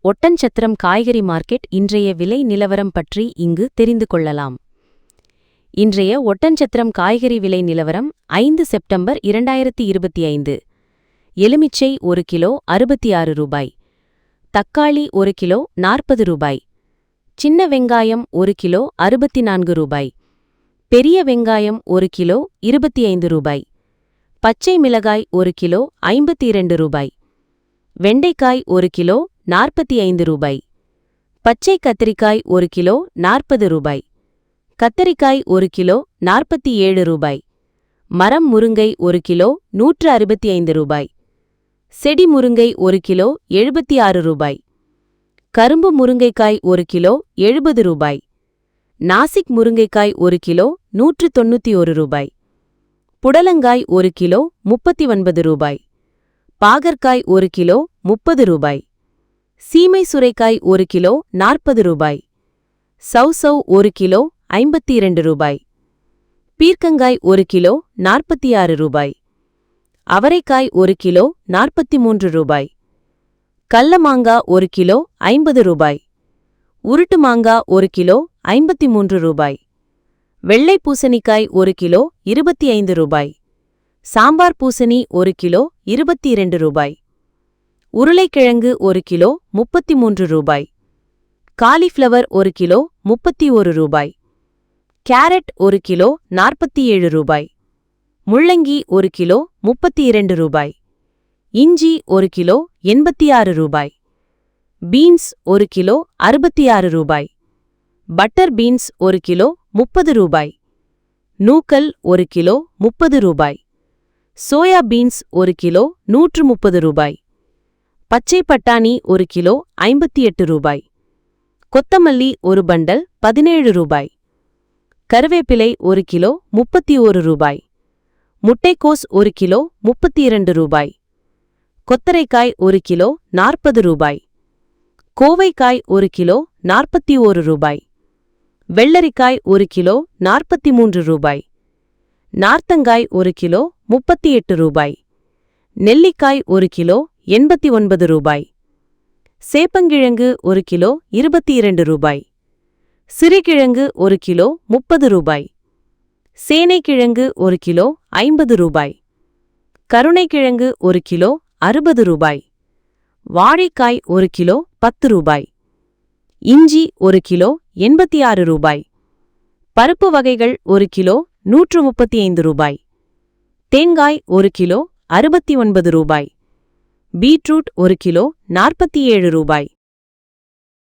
ஒட்டன்சத்திரம் காய்கறி மார்க்கெட் இன்றைய விலை நிலவரம் பற்றி இங்கு தெரிந்து கொள்ளலாம். இன்றைய ஒட்டன்சத்திரம் காய்கறி விலை நிலவரம் 5 செப்டம்பர் 2025. எலுமிச்சை 1 கிலோ 66 ரூபாய். தக்காளி 1 கிலோ 40 ரூபாய். சின்ன வெங்காயம் 1 கிலோ 64 ரூபாய். பெரிய வெங்காயம் 1 கிலோ 25 ரூபாய். பச்சை மிளகாய் 1 கிலோ 52 ரூபாய். வெண்டைக்காய் 1 கிலோ 45 ரூபாய். பச்சை கத்திரிக்காய் 1 கிலோ 40 ரூபாய். கத்தரிக்காய் 1 கிலோ 47 ரூபாய். மரம் முருங்கை 1 கிலோ 165 ரூபாய். செடி முருங்கை 1 கிலோ 76 ரூபாய். கரும்பு முருங்கைக்காய் 1 கிலோ 70 ரூபாய். நாசிக் முருங்கைக்காய் 1 கிலோ 191 ரூபாய். புடலங்காய் 1 கிலோ 39 ரூபாய். பாகற்காய் 1 கிலோ 30 ரூபாய். சீமை சுரைக்காய் 1 கிலோ 40 ரூபாய். சௌசௌ 1 கிலோ 52 ரூபாய். பீர்க்கங்காய் 1 கிலோ 46 ரூபாய். அவரைக்காய் 1 கிலோ 43 ரூபாய். கல்ல மாங்கா 1 கிலோ 50 ரூபாய். உருட்டு மாங்கா 1 கிலோ 53 ரூபாய். வெள்ளை பூசணிக்காய் 1 கிலோ 25 ரூபாய். சாம்பார் பூசணி 1 கிலோ 22 ரூபாய். உருளைக்கிழங்கு 1 கிலோ 33 ரூபாய். காலிஃப்ளவர் 1 கிலோ 31 ரூபாய். கேரட் 1 கிலோ 47 ரூபாய். முள்ளங்கி 1 கிலோ 32 ரூபாய். இஞ்சி 1 கிலோ 86 ரூபாய். பீன்ஸ் 1 கிலோ 66 ரூபாய். பட்டர் பீன்ஸ் 1 கிலோ 30 ரூபாய். நூக்கல் 1 கிலோ 30 ரூபாய். சோயா பீன்ஸ் 1 கிலோ 130 ரூபாய். பச்சை பட்டாணி 1 கிலோ 58 ரூபாய். கொத்தமல்லி 1 பண்டல் 17 ரூபாய். கருவேப்பிலை 1 கிலோ 31 ரூபாய். முட்டைக்கோஸ் 1 கிலோ 32 ரூபாய். கொத்தரைக்காய் 1 கிலோ 40 ரூபாய். கோவைக்காய் 1 கிலோ 41 ரூபாய். வெள்ளரிக்காய் 1 கிலோ 43 ரூபாய். நார்த்தங்காய் 1 கிலோ 38 ரூபாய். நெல்லிக்காய் 1 கிலோ 89 ரூபாய். சேப்பங்கிழங்கு 1 கிலோ 22 ரூபாய். சிறுகிழங்கு 1 கிலோ 30 ரூபாய். சேனைக்கிழங்கு 1 கிலோ 50 ரூபாய். கருணைக்கிழங்கு 1 கிலோ 60 ரூபாய். வாழைக்காய் 1 கிலோ 10 ரூபாய். இஞ்சி 1 கிலோ 86 ரூபாய். பருப்பு வகைகள் 1 கிலோ 135 ரூபாய். தேங்காய் 1 கிலோ 69 ரூபாய். பீட்ரூட் 1 கிலோ 47 ரூபாய்.